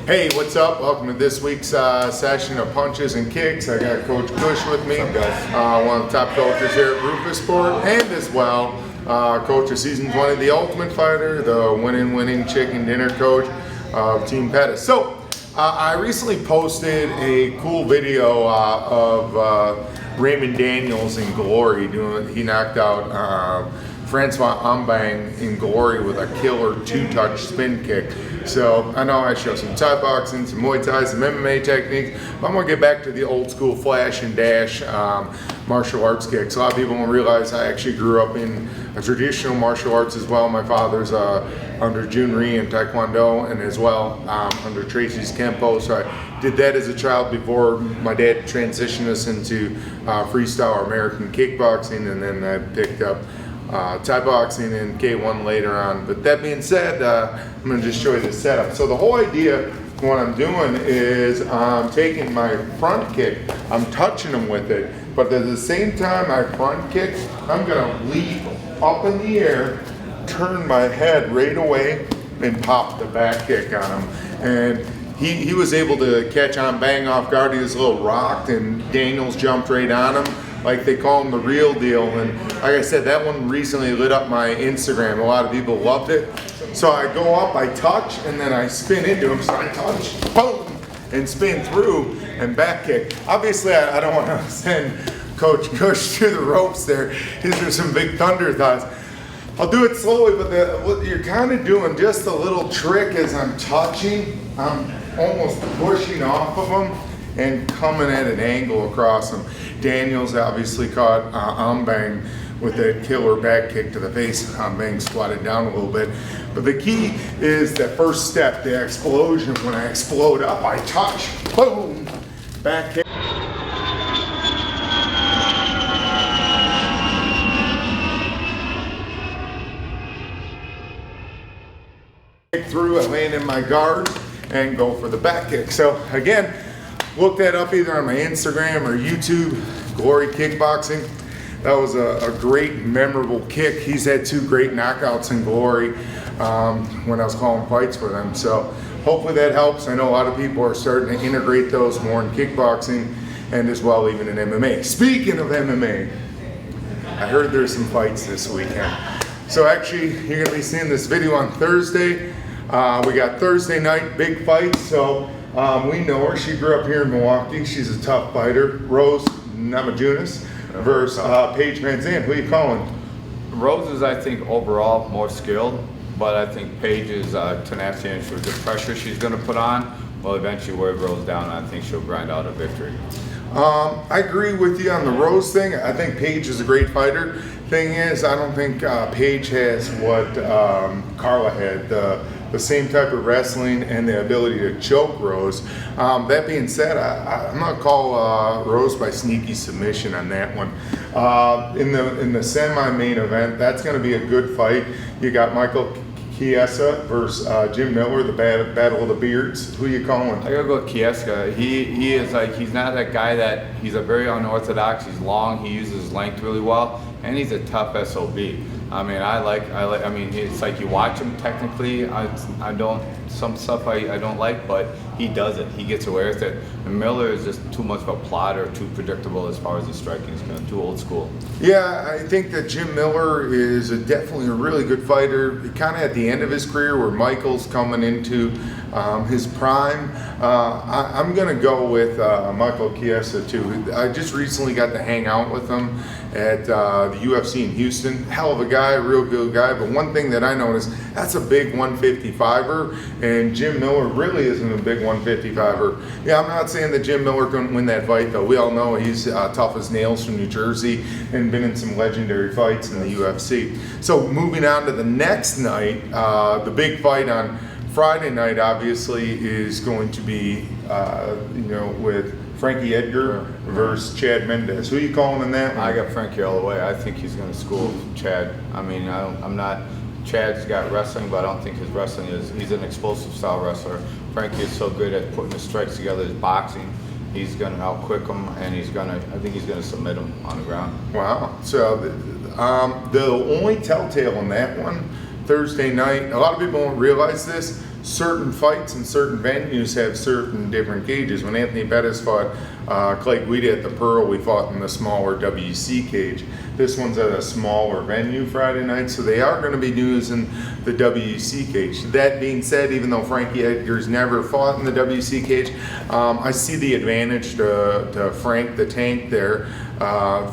Hey, what's up? Welcome to this week's session of Punches and Kicks. I got Coach Kush with me, one of the top coaches here at Roufus Sport, and as well, coach of season 20, the Ultimate Fighter, the winning chicken dinner coach of Team Pettis. So, I recently posted a cool video of Raymond Daniels in Glory. He knocked out Francois Ambang in Glory with a killer two-touch spin kick. So I know I show some Thai boxing, some Muay Thai, some MMA techniques, but I'm gonna get back to the old school flash and dash martial arts kicks. A lot of people don't realize I actually grew up in a traditional martial arts as well. My father's under Junri and Taekwondo, and as well under Tracy's Kempo. So I did that as a child before my dad transitioned us into freestyle or American kickboxing, and then I picked up Thai boxing and K1 later on. But that being said, I'm going to just show you the setup. So the whole idea, what I'm doing is I'm taking my front kick, I'm touching them with it, but at the same time I front kick, I'm going to leap up in the air, turn my head right away, and pop the back kick on him. And he was able to catch on, bang off guard. He was a little rocked, and Daniels jumped right on him. Like they call him the real deal. And like I said, that one recently lit up my Instagram. A lot of people loved it. So I go up, I touch, and then I spin into him. So I touch, boom, and spin through and back kick. Obviously, I don't want to send Coach Kush to the ropes there. These are some big thunder thoughts. I'll do it slowly, but what you're kind of doing, just a little trick as I'm touching, I'm almost pushing off of him and coming at an angle across him. Daniels obviously caught Ambang with that killer back kick to the face. Ambang squatted down a little bit. But the key is that first step, the explosion. When I explode up, I touch, boom, back kick. Through, I land in my guard and go for the back kick. So again, look that up either on my Instagram or YouTube, Glory Kickboxing. That was a great, memorable kick. He's had two great knockouts in Glory when I was calling fights for them. So hopefully that helps. I know a lot of people are starting to integrate those more in kickboxing and as well even in MMA. Speaking of MMA, I heard there's some fights this weekend. So actually, you're gonna be seeing this video on Thursday. We got Thursday night big fights. So we know her. She grew up here in Milwaukee. She's a tough fighter. Rose Namajunas versus Paige Van Zandt. Who are you calling? Rose is, I think, overall more skilled, but I think Paige's tenacity and the pressure she's going to put on will eventually wear Rose down. I think she'll grind out a victory. I agree with you on the Rose thing. I think Paige is a great fighter. Thing is, I don't think Paige has what Carla had. The same type of wrestling and the ability to choke Rose. That being said, I'm gonna call Rose by sneaky submission on that one. In the semi-main event, that's gonna be a good fight. You got Michael Chiesa versus Jim Miller, the battle of the beards. Who you calling? I gotta go with Chiesa. He is like, he's not that guy that, he's a very unorthodox, he's long, he uses his length really well, and he's a tough SOB. I mean, it's like you watch him technically, some stuff I don't like, but he does it. He gets away with it. And Miller is just too much of a plotter, too predictable as far as his striking is concerned, too old school. Yeah, I think that Jim Miller is definitely a really good fighter. Kind of at the end of his career where Michael's coming into his prime. I'm going to go with Michael Chiesa too. I just recently got to hang out with him at the UFC in Houston. Hell of a guy, real good guy. But one thing that I noticed, that's a big 155er, and Jim Miller really isn't a big 155er. Yeah, I'm not saying that Jim Miller couldn't win that fight, though. We all know he's tough as nails from New Jersey and been in some legendary fights in the UFC. So moving on to the next night, the big fight on Friday night, obviously, is going to be, with Frankie Edgar versus Chad Mendes. Who are you calling in that one? I got Frankie all the way. I think he's going to school Chad. I mean, Chad's got wrestling, but I don't think his wrestling he's an explosive style wrestler. Frankie is so good at putting his strikes together, his boxing. He's going to outquick him, and I think he's going to submit him on the ground. Wow. So the only telltale in that one, Thursday night, a lot of people don't realize this, certain fights and certain venues have certain different gauges. When Anthony Pettis fought Clay Guida at the Pearl, we fought in the smaller WC cage. This one's at a smaller venue Friday night, so they are going to be using the WC cage. That being said, even though Frankie Edgar's never fought in the WC cage, I see the advantage to Frank the Tank there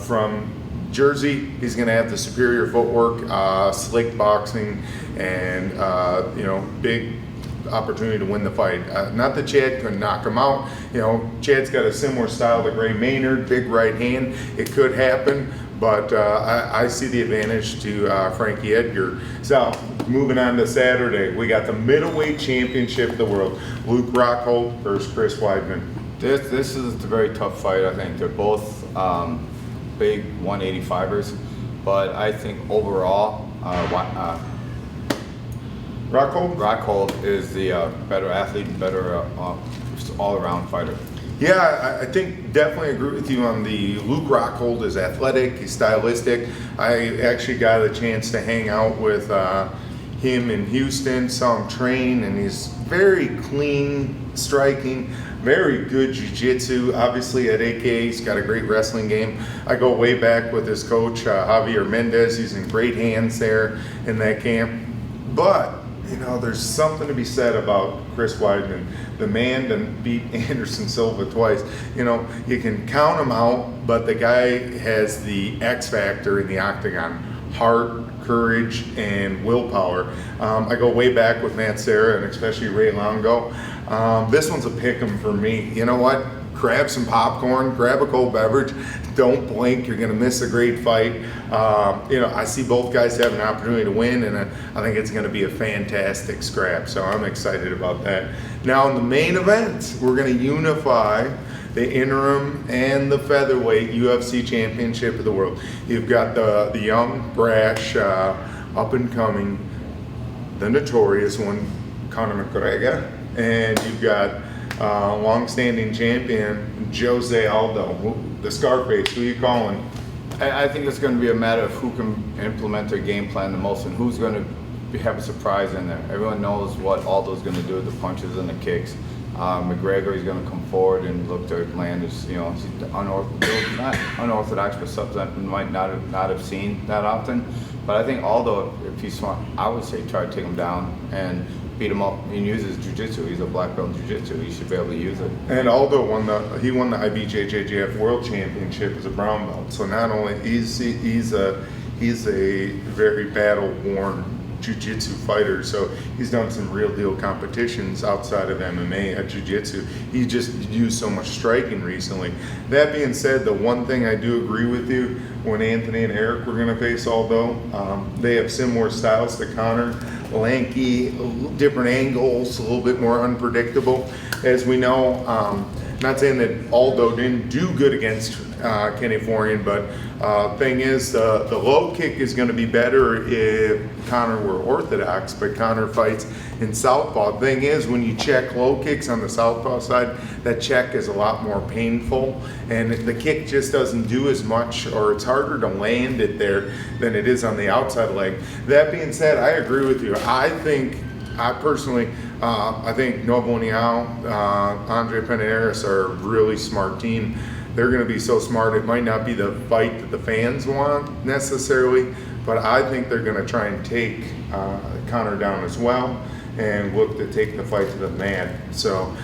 from Jersey. He's going to have the superior footwork, slick boxing, and big opportunity to win the fight. Not that Chad could knock him out. Chad's got a similar style to Gray Maynard, big right hand. It could happen, but I see the advantage to Frankie Edgar. So moving on to Saturday, we got the middleweight championship of the world. Luke Rockhold versus Chris Weidman. This is a very tough fight. I think they're both big 185ers, but I think overall, Rockhold is the better athlete and better all-around fighter. Yeah, I think definitely agree with you on the Luke Rockhold is athletic, he's stylistic. I actually got a chance to hang out with him in Houston, saw him train, and he's very clean striking, very good jiu-jitsu. Obviously at AKA, he's got a great wrestling game. I go way back with his coach, Javier Mendes. He's in great hands there in that camp. But there's something to be said about Chris Weidman. The man done beat Anderson Silva twice. You can count him out, but the guy has the X factor in the octagon: heart, courage, and willpower. I go way back with Matt Serra and especially Ray Longo. This one's a pick'em for me. You know what? Grab some popcorn, grab a cold beverage. Don't blink, you're gonna miss a great fight. I see both guys have an opportunity to win, and I think it's gonna be a fantastic scrap, so I'm excited about that. Now in the main event, we're gonna unify the interim and the featherweight UFC championship of the world. You've got the young, brash, up and coming, the notorious one, Conor McGregor, and you've got long-standing champion Jose Aldo, the Scarface. Who are you calling? I think it's going to be a matter of who can implement their game plan the most and who's going to have a surprise in there. Everyone knows what Aldo's going to do with the punches and the kicks. McGregor is going to come forward and look to land his, not unorthodox, but something that we might not have seen that often. But I think Aldo, if he's smart, I would say try to take him down and beat him up. He uses jiu-jitsu. He's a black belt in jiu-jitsu. He should be able to use it. And Aldo won the IBJJF World Championship as a brown belt. So not only he's a very battle-worn jiu-jitsu fighter, so he's done some real deal competitions outside of MMA at jiu-jitsu. He just used so much striking recently. That being said, the one thing I do agree with you, when Anthony and Eric were going to face Aldo, they have similar styles to Conor. Lanky, different angles, a little bit more unpredictable. As we know, not saying that Aldo didn't do good against Kenny Florian, but thing is, the low kick is going to be better if Conor were orthodox, but Conor fights in southpaw. Thing is, when you check low kicks on the southpaw side, that check is a lot more painful, and the kick just doesn't do as much, or it's harder to land it there than it is on the outside leg. That being said, I agree with you. I think Novo Niao, Andre Penares are a really smart team. They're going to be so smart. It might not be the fight that the fans want necessarily, but I think they're going to try and take Conor down as well and look to take the fight to the mat. So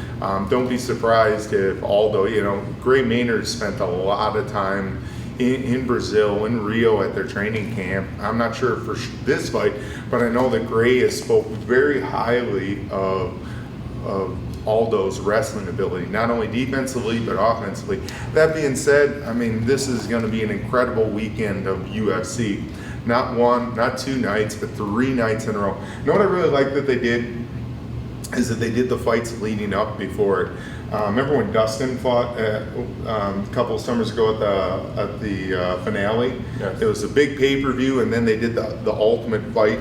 don't be surprised if Aldo, Gray Maynard spent a lot of time in Brazil, in Rio at their training camp. I'm not sure for this fight, but I know that Gray has spoke very highly of Aldo's wrestling ability, not only defensively but offensively. That being said, this is going to be an incredible weekend of UFC. Not one, not 2 nights, but 3 nights in a row. You know what I really like that they did is that they did the fights leading up before it. Remember when Dustin fought a couple of summers ago at the finale? Yes. It was a big pay-per-view, and then they did the Ultimate Fight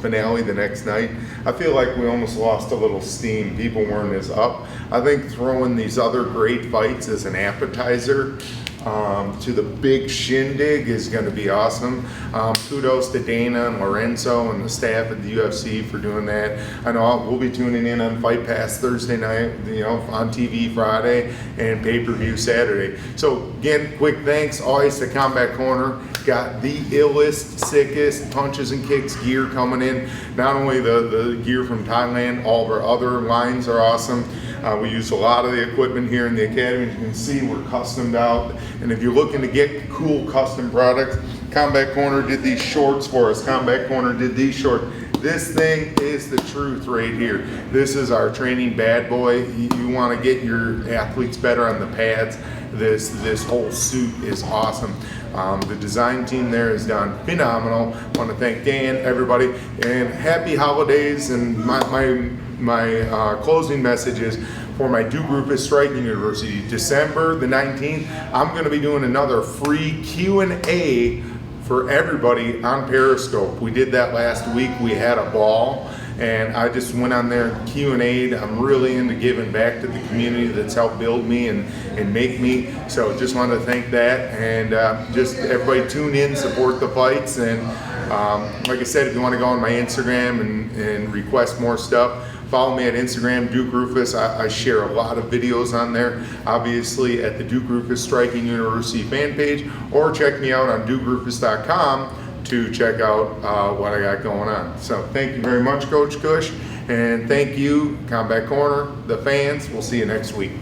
finale the next night. I feel like we almost lost a little steam. People weren't as up. I think throwing these other great fights as an appetizer to the big shindig is going to be awesome. Kudos to Dana and Lorenzo and the staff at the UFC for doing that. I know we'll be tuning in on Fight Pass Thursday night, on TV Friday, and pay-per-view Saturday. So again, quick thanks always to Combat Corner. Got the illest, sickest punches and kicks gear coming in. Not only the gear from Thailand, all of our other lines are awesome. We use a lot of the equipment here in the academy. As you can see, we're customed out. And if you're looking to get cool custom products, Combat Corner did these shorts for us. Combat Corner did these shorts. This thing is the truth right here. This is our training bad boy. You want to get your athletes better on the pads. This whole suit is awesome. The design team there has done phenomenal. I want to thank Dan, everybody, and happy holidays. And my closing message is for my Duke Roufus Striking University, December the 19th, I'm going to be doing another free Q&A for everybody on Periscope. We did that last week. We had a ball, and I just went on there and Q&A'd. I'm really into giving back to the community that's helped build me and make me. So just want to thank that, and just everybody tune in, support the fights, and like I said, if you want to go on my Instagram and request more stuff, follow me at Instagram, Duke Roufus. I share a lot of videos on there, obviously at the Duke Roufus Striking University fan page, or check me out on DukeRoufus.com to check out what I got going on. So thank you very much, Coach Kush, and thank you, Combat Corner, the fans. We'll see you next week.